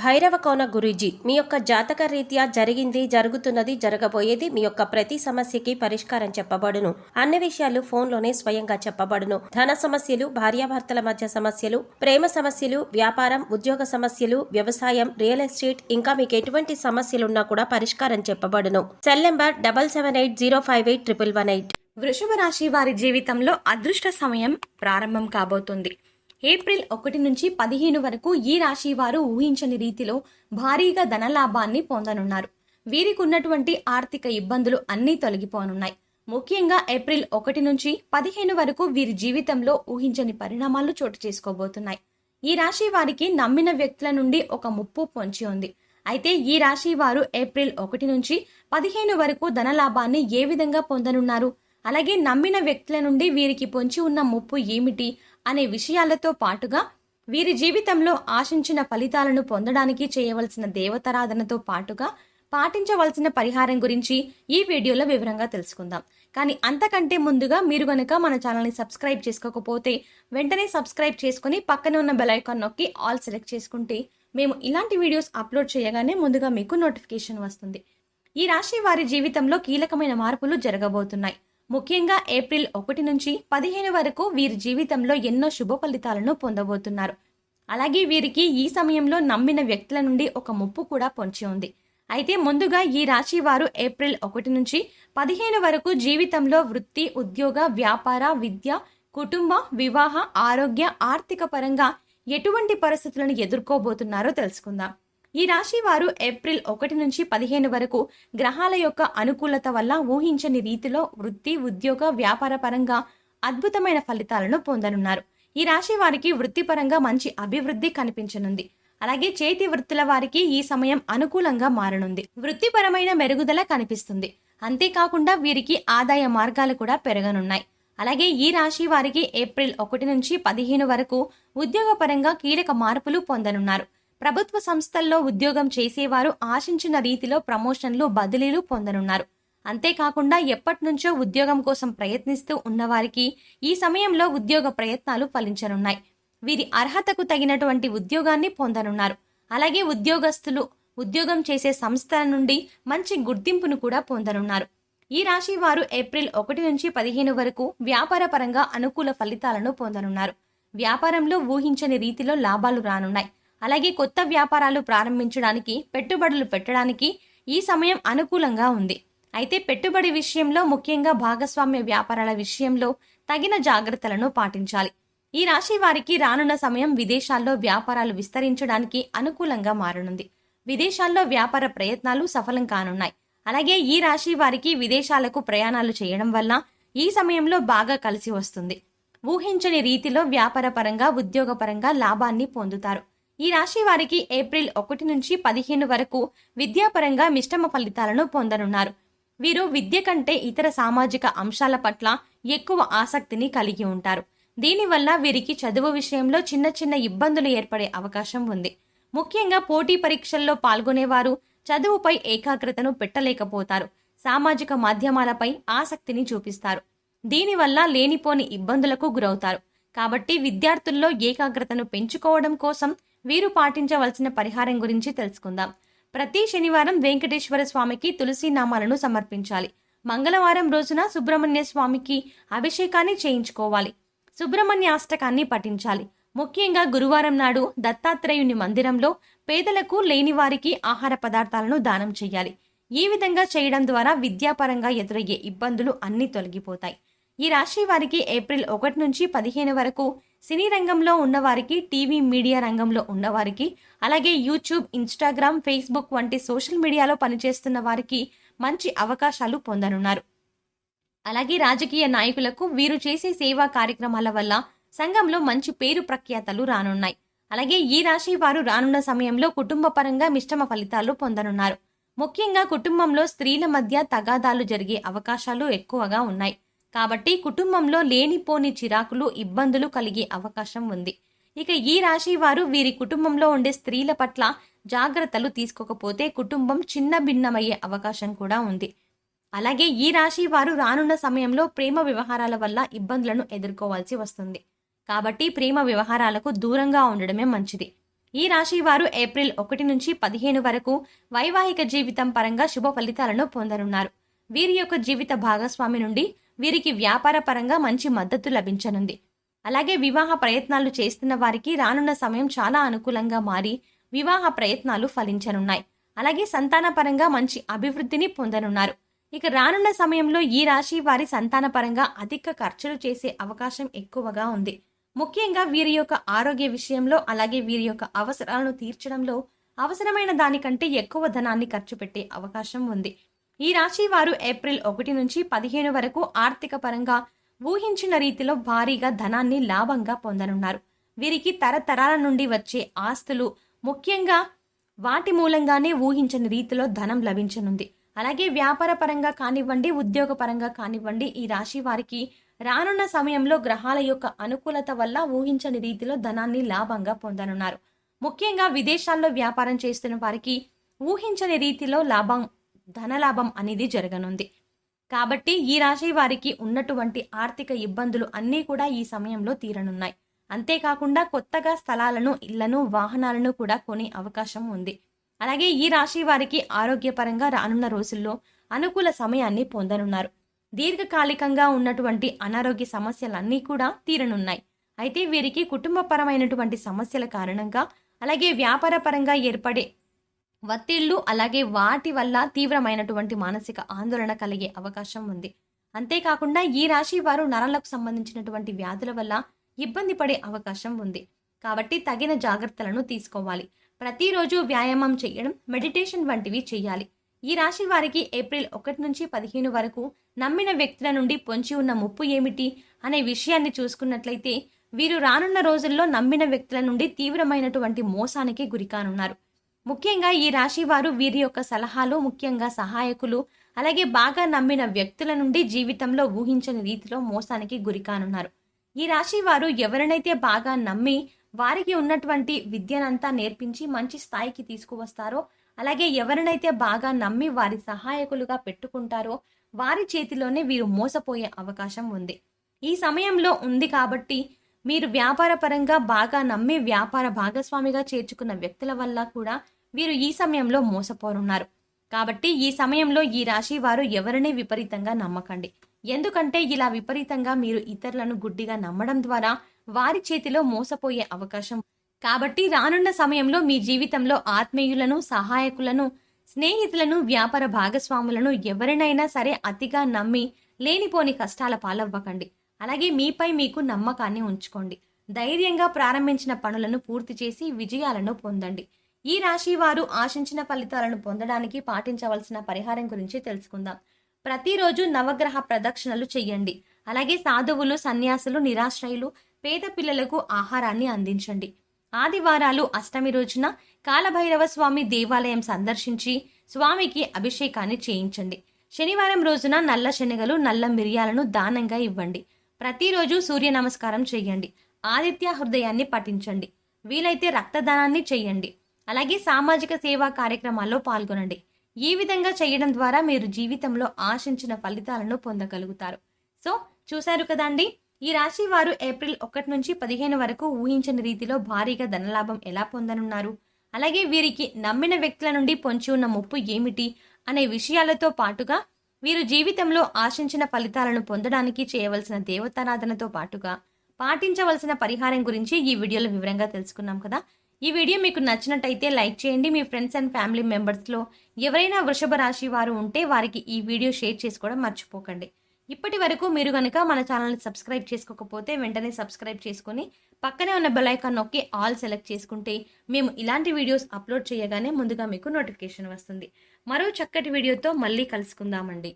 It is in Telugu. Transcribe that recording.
భైరవ కోన గురూజీ మీ యొక్క జాతక రీత్యా జరిగింది, జరుగుతున్నది, జరగబోయేది మీ యొక్క ప్రతి సమస్యకి పరిష్కారం చెప్పబడును. అన్ని విషయాలు ఫోన్లోనే స్వయంగా చెప్పబడును. ధన సమస్యలు, భార్యాభర్తల మధ్య సమస్యలు, ప్రేమ సమస్యలు, వ్యాపారం, ఉద్యోగ సమస్యలు, వ్యవసాయం, రియల్ ఎస్టేట్, ఇంకా మీకు ఎటువంటి సమస్యలున్నా కూడా పరిష్కారం చెప్పబడును. Cell number 7780581118. వృషభ రాశి వారి జీవితంలో అదృష్ట సమయం ప్రారంభం కాబోతుంది. ఏప్రిల్ 1 నుంచి 15 వరకు ఈ రాశి వారు ఊహించని రీతిలో భారీగా ధనలాభాన్ని పొందనున్నారు. వీరికి ఉన్నటువంటి ఆర్థిక ఇబ్బందులు అన్నీ తొలగిపోనున్నాయి. ముఖ్యంగా ఏప్రిల్ 1 నుంచి 15 వరకు వీరి జీవితంలో ఊహించని పరిణామాలు చోటు చేసుకోబోతున్నాయి. ఈ రాశి వారికి నమ్మిన వ్యక్తుల నుండి ఒక ముప్పు పొంచి ఉంది. అయితే ఈ రాశి వారు ఏప్రిల్ 1 నుంచి 15 వరకు ధనలాభాన్ని ఏ విధంగా పొందనున్నారు, అలాగే నమ్మిన వ్యక్తుల నుండి వీరికి పొంచి ఉన్న ముప్పు ఏమిటి అనే విషయాలతో పాటుగా వీరి జీవితంలో ఆశించిన ఫలితాలను పొందడానికి చేయవలసిన దేవతారాధనతో పాటుగా పాటించవలసిన పరిహారం గురించి ఈ వీడియోలో వివరంగా తెలుసుకుందాం. కానీ అంతకంటే ముందుగా మీరు గనక మన ఛానల్ని సబ్స్క్రైబ్ చేసుకోకపోతే వెంటనే సబ్స్క్రైబ్ చేసుకుని పక్కనే ఉన్న బెల్ ఐకాన్ నొక్కి ఆల్ సెలెక్ట్ చేసుకుంటే మేము ఇలాంటి వీడియోస్ అప్లోడ్ చేయగానే ముందుగా మీకు నోటిఫికేషన్ వస్తుంది. ఈ రాశి వారి జీవితంలో కీలకమైన మార్పులు జరగబోతున్నాయి. ముఖ్యంగా ఏప్రిల్ 1 నుంచి 15 వరకు వీరి జీవితంలో ఎన్నో శుభ ఫలితాలను పొందబోతున్నారు. అలాగే వీరికి ఈ సమయంలో నమ్మిన వ్యక్తుల నుండి ఒక ముప్పు కూడా పొంచి ఉంది. అయితే ముందుగా ఈ రాశి వారు ఏప్రిల్ 1 నుంచి 15 వరకు జీవితంలో వృత్తి, ఉద్యోగ, వ్యాపార, విద్య, కుటుంబ, వివాహ, ఆరోగ్య, ఆర్థిక పరంగా ఎటువంటి పరిస్థితులను ఎదుర్కోబోతున్నారో తెలుసుకుందాం. ఈ రాశి వారు ఏప్రిల్ 1 నుంచి 15 వరకు గ్రహాల యొక్క అనుకూలత వల్ల ఊహించని రీతిలో వృత్తి, ఉద్యోగ, వ్యాపార పరంగా అద్భుతమైన ఫలితాలను పొందనున్నారు. ఈ రాశి వారికి వృత్తిపరంగా మంచి అభివృద్ధి కనిపించనుంది. అలాగే చేతి వృత్తుల వారికి ఈ సమయం అనుకూలంగా మారనుంది. వృత్తిపరమైన మెరుగుదల కనిపిస్తుంది. అంతేకాకుండా వీరికి ఆదాయ మార్గాలు కూడా పెరగనున్నాయి. అలాగే ఈ రాశి వారికి ఏప్రిల్ 1 నుంచి 15 వరకు ఉద్యోగపరంగా కీలక మార్పులు పొందనున్నారు. ప్రభుత్వ సంస్థల్లో ఉద్యోగం చేసేవారు ఆశించిన రీతిలో ప్రమోషన్లు, బదిలీలు పొందనున్నారు. అంతేకాకుండా ఎప్పటి నుంచో ఉద్యోగం కోసం ప్రయత్నిస్తూ ఉన్నవారికి ఈ సమయంలో ఉద్యోగ ప్రయత్నాలు ఫలించనున్నాయి. వీరి అర్హతకు తగినటువంటి ఉద్యోగాన్ని పొందనున్నారు. అలాగే ఉద్యోగస్తులు ఉద్యోగం చేసే సంస్థల నుండి మంచి గుర్తింపును కూడా పొందనున్నారు. ఈ రాశి వారు ఏప్రిల్ 1 నుంచి 15 వరకు వ్యాపార పరంగా అనుకూల ఫలితాలను పొందనున్నారు. వ్యాపారంలో ఊహించని రీతిలో లాభాలు రానున్నాయి. అలాగే కొత్త వ్యాపారాలు ప్రారంభించడానికి, పెట్టుబడులు పెట్టడానికి ఈ సమయం అనుకూలంగా ఉంది. అయితే పెట్టుబడి విషయంలో, ముఖ్యంగా భాగస్వామ్య వ్యాపారాల విషయంలో తగిన జాగ్రత్తలను పాటించాలి. ఈ రాశి వారికి రానున్న సమయం విదేశాల్లో వ్యాపారాలు విస్తరించడానికి అనుకూలంగా మారనుంది. విదేశాల్లో వ్యాపార ప్రయత్నాలు సఫలం కానున్నాయి. అలాగే ఈ రాశి వారికి విదేశాలకు ప్రయాణాలు చేయడం వల్ల ఈ సమయంలో బాగా కలిసి వస్తుంది. ఊహించని రీతిలో వ్యాపార పరంగా, ఉద్యోగ పరంగా లాభాన్ని పొందుతారు. ఈ రాశి వారికి ఏప్రిల్ 1 నుంచి 15 వరకు విద్యాపరంగా మిశ్రమ ఫలితాలను పొందనున్నారు. వీరు విద్య కంటే ఇతర సామాజిక అంశాల పట్ల ఎక్కువ ఆసక్తిని కలిగి ఉంటారు. దీనివల్ల వీరికి చదువు విషయంలో చిన్న చిన్న ఇబ్బందులు ఏర్పడే అవకాశం ఉంది. ముఖ్యంగా పోటీ పరీక్షల్లో పాల్గొనేవారు చదువుపై ఏకాగ్రతను పెట్టలేకపోతారు. సామాజిక మాధ్యమాలపై ఆసక్తిని చూపిస్తారు. దీనివల్ల లేనిపోని ఇబ్బందులకు గురవుతారు. కాబట్టి విద్యార్థుల్లో ఏకాగ్రతను పెంచుకోవడం కోసం వీరు పాటించవలసిన పరిహారం గురించి తెలుసుకుందాం. ప్రతి శనివారం వెంకటేశ్వర స్వామికి తులసి నామాలను సమర్పించాలి. మంగళవారం రోజున సుబ్రహ్మణ్య స్వామికి అభిషేకాన్ని చేయించుకోవాలి. సుబ్రహ్మణ్య అష్టకాన్ని పఠించాలి. ముఖ్యంగా గురువారం నాడు దత్తాత్రేయుని మందిరంలో పేదలకు, లేని వారికి ఆహార పదార్థాలను దానం చేయాలి. ఈ విధంగా చేయడం ద్వారా విద్యాపరంగా ఎదురయ్యే ఇబ్బందులు అన్నీ తొలగిపోతాయి. ఈ రాశి వారికి ఏప్రిల్ 1 నుంచి 15 వరకు సినీ రంగంలో ఉన్నవారికి, టీవీ మీడియా రంగంలో ఉన్నవారికి, అలాగే యూట్యూబ్, ఇన్స్టాగ్రామ్, ఫేస్బుక్ వంటి సోషల్ మీడియాలో పనిచేస్తున్న వారికి మంచి అవకాశాలు పొందనున్నారు. అలాగే రాజకీయ నాయకులకు వీరు చేసే సేవా కార్యక్రమాల వల్ల సంఘంలో మంచి పేరు ప్రఖ్యాతలు రానున్నాయి. అలాగే ఈ రాశి వారు రానున్న సమయంలో కుటుంబ పరంగా మిశ్రమ ఫలితాలు పొందనున్నారు. ముఖ్యంగా కుటుంబంలో స్త్రీల మధ్య తగాదాలు జరిగే అవకాశాలు ఎక్కువగా ఉన్నాయి. కాబట్టి కుటుంబంలో లేనిపోని చిరాకులు, ఇబ్బందులు కలిగే అవకాశం ఉంది. ఇక ఈ రాశి వారు వీరి కుటుంబంలో ఉండే స్త్రీల పట్ల జాగ్రత్తలు తీసుకోకపోతే కుటుంబం చిన్న భిన్నమయ్యే అవకాశం కూడా ఉంది. అలాగే ఈ రాశి వారు రానున్న సమయంలో ప్రేమ వ్యవహారాల వల్ల ఇబ్బందులను ఎదుర్కోవాల్సి వస్తుంది. కాబట్టి ప్రేమ వ్యవహారాలకు దూరంగా ఉండడమే మంచిది. ఈ రాశి వారు ఏప్రిల్ 1 నుంచి 15 వరకు వైవాహిక జీవితం పరంగా శుభ ఫలితాలను పొందనున్నారు. వీరి యొక్క జీవిత భాగస్వామి నుండి వీరికి వ్యాపార పరంగా మంచి మద్దతు లభించనుంది. అలాగే వివాహ ప్రయత్నాలు చేస్తున్న వారికి రానున్న సమయం చాలా అనుకూలంగా మారి వివాహ ప్రయత్నాలు ఫలించనున్నాయి. అలాగే సంతాన పరంగా మంచి అభివృద్ధిని పొందనున్నారు. ఇక రానున్న సమయంలో ఈ రాశి వారి సంతాన పరంగా అధిక ఖర్చులు చేసే అవకాశం ఎక్కువగా ఉంది. ముఖ్యంగా వీరి యొక్క ఆరోగ్య విషయంలో, అలాగే వీరి యొక్క అవసరాలను తీర్చడంలో అవసరమైన దానికంటే ఎక్కువ ధనాన్ని ఖర్చు పెట్టే అవకాశం ఉంది. ఈ రాశి వారు ఏప్రిల్ 1 నుంచి 15 వరకు ఆర్థిక పరంగా ఊహించిన రీతిలో భారీగా ధనాన్ని లాభంగా పొందనున్నారు. వీరికి తరతరాల నుండి వచ్చే ఆస్తులు, ముఖ్యంగా వాటి మూలంగానే ఊహించని రీతిలో ధనం లభించనుంది. అలాగే వ్యాపార పరంగా కానివ్వండి, ఉద్యోగ పరంగా కానివ్వండి, ఈ రాశి వారికి రానున్న సమయంలో గ్రహాల యొక్క అనుకూలత వల్ల ఊహించని రీతిలో ధనాన్ని లాభంగా పొందనున్నారు. ముఖ్యంగా విదేశాల్లో వ్యాపారం చేస్తున్న వారికి ఊహించని రీతిలో ధనలాభం అనేది జరగనుంది. కాబట్టి ఈ రాశి వారికి ఉన్నటువంటి ఆర్థిక ఇబ్బందులు అన్నీ కూడా ఈ సమయంలో తీరనున్నాయి. అంతేకాకుండా కొత్తగా స్థలాలను, ఇళ్లను, వాహనాలను కూడా కొనే అవకాశం ఉంది. అలాగే ఈ రాశి వారికి ఆరోగ్యపరంగా రానున్న రోజుల్లో అనుకూల సమయాన్ని పొందనున్నారు. దీర్ఘకాలికంగా ఉన్నటువంటి అనారోగ్య సమస్యలన్నీ కూడా తీరనున్నాయి. అయితే వీరికి కుటుంబపరమైనటువంటి సమస్యల కారణంగా, అలాగే వ్యాపార పరంగా ఏర్పడే ఒత్తిళ్లు, అలాగే వాటి వల్ల తీవ్రమైనటువంటి మానసిక ఆందోళన కలిగే అవకాశం ఉంది. అంతేకాకుండా ఈ రాశి వారు నరాలకు సంబంధించినటువంటి వ్యాధుల వల్ల ఇబ్బంది పడే అవకాశం ఉంది. కాబట్టి తగిన జాగ్రత్తలను తీసుకోవాలి. ప్రతిరోజు వ్యాయామం చేయడం, మెడిటేషన్ వంటివి చేయాలి. ఈ రాశి వారికి ఏప్రిల్ 1 నుంచి 15 వరకు నమ్మిన వ్యక్తుల నుండి పొంచి ఉన్న ముప్పు ఏమిటి అనే విషయాన్ని చూసుకున్నట్లయితే, వీరు రానున్న రోజుల్లో నమ్మిన వ్యక్తుల నుండి తీవ్రమైనటువంటి మోసానికి గురికానున్నారు. ముఖ్యంగా ఈ రాశి వారు వీరి యొక్క సలహాలు, ముఖ్యంగా సహాయకులు, అలాగే బాగా నమ్మిన వ్యక్తుల నుండి జీవితంలో ఊహించని రీతిలో మోసానికి గురికానున్నారు. ఈ రాశి వారు ఎవరినైతే బాగా నమ్మి వారికి ఉన్నటువంటి విద్యనంతా నేర్పించి మంచి స్థాయికి తీసుకువస్తారో, అలాగే ఎవరినైతే బాగా నమ్మి వారి సహాయకులుగా పెట్టుకుంటారో వారి చేతిలోనే వీరు మోసపోయే అవకాశం ఉంది. ఈ సమయంలో ఉంది కాబట్టి మీరు వ్యాపార పరంగా బాగా నమ్మి వ్యాపార భాగస్వామిగా చేర్చుకున్న వ్యక్తుల వల్ల కూడా వీరు ఈ సమయంలో మోసపోనున్నారు. కాబట్టి ఈ సమయంలో ఈ రాశి వారు ఎవరిని విపరీతంగా నమ్మకండి. ఎందుకంటే ఇలా విపరీతంగా మీరు ఇతరులను గుడ్డిగా నమ్మడం ద్వారా వారి చేతిలో మోసపోయే అవకాశం. కాబట్టి రానున్న సమయంలో మీ జీవితంలో ఆత్మీయులను, సహాయకులను, స్నేహితులను, వ్యాపార భాగస్వాములను ఎవరినైనా సరే అతిగా నమ్మి లేనిపోని కష్టాల పాలవ్వకండి. అలాగే మీపై మీకు నమ్మకాన్ని ఉంచుకోండి. ధైర్యంగా ప్రారంభించిన పనులను పూర్తి చేసి విజయాలను పొందండి. ఈ రాశి వారు ఆశించిన ఫలితాలను పొందడానికి పాటించవలసిన పరిహారం గురించి తెలుసుకుందాం. ప్రతిరోజు నవగ్రహ ప్రదక్షిణలు చెయ్యండి. అలాగే సాధువులు, సన్యాసులు, నిరాశ్రయులు, పేద పిల్లలకు ఆహారాన్ని అందించండి. ఆదివారాలు, అష్టమి రోజున కాలభైరవ స్వామి దేవాలయం సందర్శించి స్వామికి అభిషేకాన్ని చేయించండి. శనివారం రోజున నల్ల శనగలు, నల్ల మిరియాలను దానంగా ఇవ్వండి. ప్రతిరోజు సూర్య నమస్కారం చేయండి. ఆదిత్య హృదయాన్ని పఠించండి. వీలైతే రక్తదానాన్ని చేయండి. అలాగే సామాజిక సేవా కార్యక్రమాల్లో పాల్గొనండి. ఈ విధంగా చేయడం ద్వారా మీరు జీవితంలో ఆశించిన ఫలితాలను పొందగలుగుతారు. సో చూశారు కదండి, ఈ రాశి వారు ఏప్రిల్ 1 నుంచి 15 వరకు ఊహించని రీతిలో భారీగా ధనలాభం ఎలా పొందనున్నారు, అలాగే వీరికి నమ్మిన వ్యక్తుల నుండి పొంచి ఉన్న ముప్పు ఏమిటి అనే విషయాలతో పాటుగా వీరు జీవితంలో ఆశించిన ఫలితాలను పొందడానికి చేయవలసిన దేవతారాధనతో పాటుగా పాటించవలసిన పరిహారం గురించి ఈ వీడియోలో వివరంగా తెలుసుకున్నాం కదా. ఈ వీడియో మీకు నచ్చినట్టయితే లైక్ చేయండి. మీ ఫ్రెండ్స్ అండ్ ఫ్యామిలీ మెంబర్స్లో ఎవరైనా వృషభ రాశి వారు ఉంటే వారికి ఈ వీడియో షేర్ చేసుకోవడం మర్చిపోకండి. ఇప్పటి వరకు మీరు కనుక మన ఛానల్ని సబ్స్క్రైబ్ చేసుకోకపోతే వెంటనే సబ్స్క్రైబ్ చేసుకొని పక్కనే ఉన్న బెల్ ఐకాన్ నొక్కి ఆల్ సెలెక్ట్ చేసుకుంటే మేము ఇలాంటి వీడియోస్ అప్లోడ్ చేయగానే ముందుగా మీకు నోటిఫికేషన్ వస్తుంది. మరో చక్కటి వీడియోతో మళ్ళీ కలుసుకుందామండి.